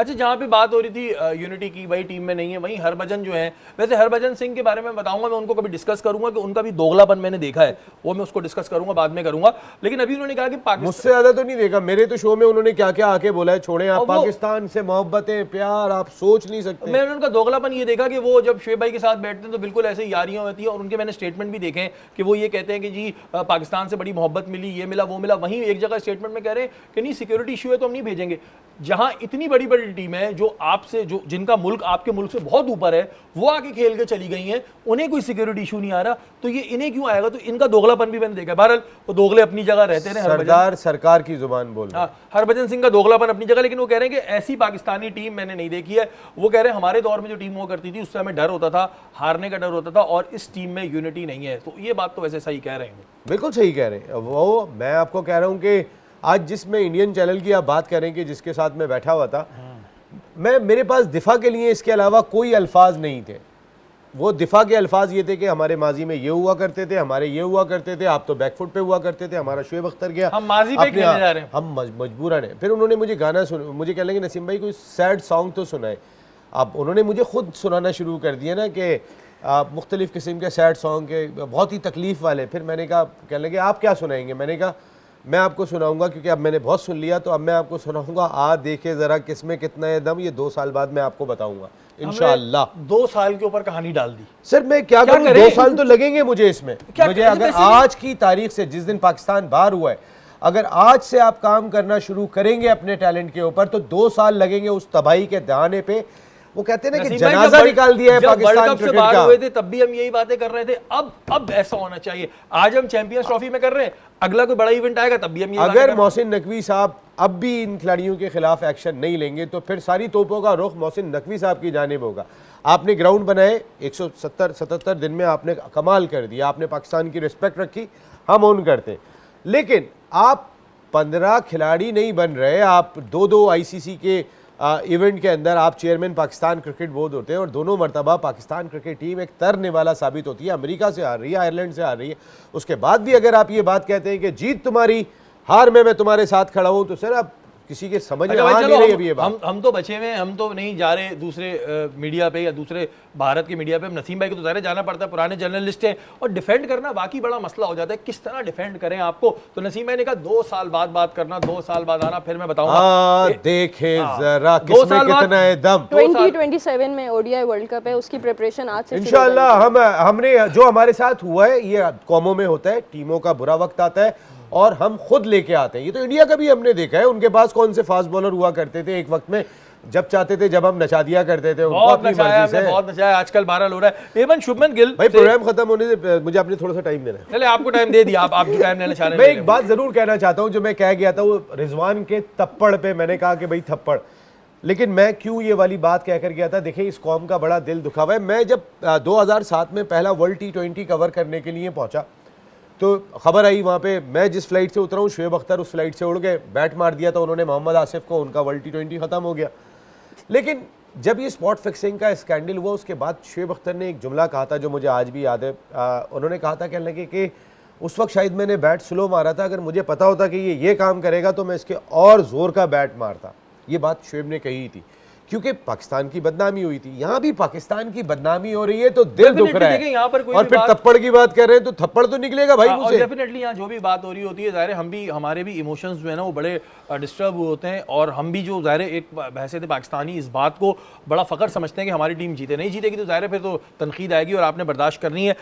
अच्छा, जहाँ पे बात हो रही थी यूनिटी की, भाई टीम में नहीं है, वहीं हरभजन जो है, वैसे हरभजन सिंह के बारे में बताऊंगा, मैं उनको कभी डिस्कस करूंगा कि उनका भी दोगलापन मैंने देखा है, वो मैं उसको डिस्कस करूंगा, बाद में करूंगा। लेकिन अभी उन्होंने कहा कि पाकिस्तान, मुझसे ज्यादा तो नहीं देखा, मेरे तो शो में उन्होंने क्या क्या आके बोला है, छोड़े आप पाकिस्तान से मोहब्बतें प्यार आप सोच नहीं सकते। मैंने उनका दोगलापन ये देखा कि वो जब शुएब भाई के साथ बैठते हैं तो बिल्कुल ऐसे यारियां होती है, और उनके मैंने स्टेटमेंट भी देखे हैं कि वो ये कहते हैं कि जी पाकिस्तान से बड़ी मोहब्बत मिली, ये मिला वो मिला। वहीं एक जगह स्टेटमेंट में कह रहे हैं कि नहीं, सिक्योरिटी इशू है तो हम नहीं भेजेंगे। जहां इतनी बड़ी बड़ी टीम है जो आपसे, जो जिनका मुल्क आपके मुल्क से बहुत ऊपर है, वो आके खेल के चली गई हैं, उन्हें कोई सिक्योरिटी इशू नहीं आ रहा, तो ये इन्हें क्यों आएगा? तो इनका दोगलापन भी मैंने देखा। बहरहाल वो दोगले अपनी जगह रहते हैं, सरदार सरकार की जुबान बोल रहे हैं। हरभजन सिंह का दोगलापन अपनी जगह, लेकिन वो कह रहे हैं कि ऐसी पाकिस्तानी टीम मैंने नहीं देखी है। वो कह रहे हैं हमारे दौर में जो टीम हुआ करती थी उससे हमें डर होता था, हारने का डर होता था, और इस टीम में यूनिटी नहीं है। तो ये बात तो वैसे सही कह रहे हैं, बिल्कुल सही कह रहे हैं। वो मैं आपको कह रहा हूं कि आज जिसमें इंडियन चैनल की आप बात करें कि जिसके साथ मैं बैठा हुआ था, मेरे पास दिफा के लिए इसके अलावा कोई अल्फाज नहीं थे। वो दिफा के अल्फाज ये थे कि हमारे माजी में ये हुआ करते थे, हमारे ये हुआ करते थे, आप तो बैकफुट पे हुआ करते थे, हमारा शुएब अख्तर गया, हम माजी पे खेलने जा रहे हैं, हम मजबूरन है। फिर उन्होंने मुझे गाना मुझे कह लगे नसीम भाई कोई सैड सॉन्ग तो सुनाए। अब उन्होंने मुझे खुद सुनाना शुरू कर दिया ना कि मुख्तलिफ़ किस्म के सैड सॉन्ग के, बहुत ही तकलीफ़ वाले। फिर मैंने कहा, कहने लगे आप क्या सुनाएंगे? मैंने कहा मैं आपको सुनाऊंगा, क्योंकि अब मैंने बहुत सुन लिया, तो अब मैं आपको सुनाऊंगा आ देखे ज़रा किसमें कितना है दम। ये 2 साल बाद मैं आपको बताऊंगा इंशाअल्लाह। 2 साल के ऊपर कहानी डाल दी सर, मैं क्या करूं? 2 साल तो लगेंगे मुझे इसमें। मुझे अगर आज की तारीख से, जिस दिन पाकिस्तान बाहर हुआ है, अगर आज से आप काम करना शुरू करेंगे अपने टैलेंट के ऊपर, तो 2 साल लगेंगे उस तबाही के दहाने पे। वो कहते हैं ना कि जनाजा निकाल दिया है पाकिस्तान क्रिकेट का। हुए थे तब भी हम यही बातें कर रहे थे। अब ऐसा होना चाहिए। आज हम चैंपियंस ट्रॉफी में कर रहे हैं, अगला कोई बड़ा इवेंट आएगा तब भी हम अगर मोहसिन नकवी साहब अब भी इन खिलाड़ियों के खिलाफ एक्शन नहीं लेंगे तो फिर सारी तोपों का रुख मोहसिन नकवी साहब की जानिब होगा। आपने ग्राउंड बनाए, 177 दिन में आपने कमाल कर दिया, आपने पाकिस्तान की रिस्पेक्ट रखी, हम ऑन करते। लेकिन आप 15 खिलाड़ी नहीं बन रहे, आप 2-2 ICC के इवेंट के अंदर आप चेयरमैन पाकिस्तान क्रिकेट बोर्ड होते हैं, और दोनों मरतबा पाकिस्तान क्रिकेट टीम एक तरने वाला साबित होती है। अमेरिका से हार रही है, आयरलैंड से हार रही है, उसके बाद भी अगर आप ये बात कहते हैं कि जीत तुम्हारी, हार में मैं तुम्हारे साथ खड़ा हूं, तो सर आप किसी के समझ में आ नहीं रही अभी ये बात। हम तो बचे हुए हैं, हम तो नहीं जा रहे दूसरे मीडिया पे या दूसरे भारत के मीडिया पे। नसीम भाई को तो ज़ाहिर जाना पड़ता है, पुराने जर्नलिस्ट हैं, और डिफेंड करना बाकी बड़ा मसला हो जाता है, किस तरह डिफेंड करें आपको। तो नसीम भाई ने कहा 2 साल बाद बात करना, 2 साल बाद आना, फिर मैं बताऊंगा। देखे जरा किसमें कितना है दम। 2027 में ODI वर्ल्ड कप है, उसकी प्रिपरेशन आज से इंशाल्लाह। हमने जो हमारे साथ हुआ है, ये कौमों में होता है, टीमों का बुरा वक्त आता है और हम खुद लेके आते हैं। ये तो इंडिया का भी हमने देखा है, उनके पास कौन से फास्ट बॉलर हुआ करते थे एक वक्त में, जब चाहते थे, जब हम नचा दिया करते थे, उनको अपनी मर्जी से। बहुत नचाया, आजकल 12 हो रहा है। इवन शुभमन गिल भाई प्रोग्राम खत्म होने से मुझे अपने थोड़ा सा टाइम देना है। चले आपको टाइम दे दिया, आप जो टाइम लेना चाह रहे हैं। मैं एक बात जरूर कहना चाहता हूं, जो मैं कह गया था वो रिजवान के थप्पड़ पे, मैंने कहा कि भाई थप्पड़, लेकिन मैं क्यों ये वाली बात कहकर गया था, देखिए इस कौम का बड़ा दिल दुखा हुआ है। मैं जब 2007 में पहला वर्ल्ड T20 कवर करने के लिए पहुंचा, तो खबर आई वहाँ पे, मैं जिस फ्लाइट से उतरा हूँ, शुएब अख्तर उस फ्लाइट से उड़ गए, बैट मार दिया था उन्होंने मोहम्मद आसिफ को, उनका वर्ल्ड T20 ख़त्म हो गया। लेकिन जब ये स्पॉट फिक्सिंग का स्कैंडल हुआ, उसके बाद शुएब अख्तर ने एक जुमला कहा था जो मुझे आज भी याद है। उन्होंने कहा था, कहने लगे कि उस वक्त शायद मैंने बैट स्लो मारा था, अगर मुझे पता होता कि ये काम करेगा तो मैं इसके और ज़ोर का बैट मारता। ये बात शुएब ने कही थी, क्योंकि पाकिस्तान की बदनामी हुई थी। यहाँ भी पाकिस्तान की बदनामी हो रही है तो दिल दुख रहा है। यहाँ पर कोई और फिर थप्पड़ की बात कर रहे हैं तो थप्पड़ तो निकलेगा भाई मुझसे। डेफिनेटली यहाँ जो भी बात हो रही होती है, ज़ाहिर हम भी, हमारे भी इमोशंस जो है ना वो बड़े डिस्टर्ब हुए होते हैं, और हम भी जो ज़ाहिर एक हैसियत पाकिस्तानी इस बात को बड़ा फ़ख्र समझते हैं कि हमारी टीम जीते। नहीं जीतेगी तो ज़ाहिर फिर तो तनकीद आएगी और आपने बर्दाश्त करनी है।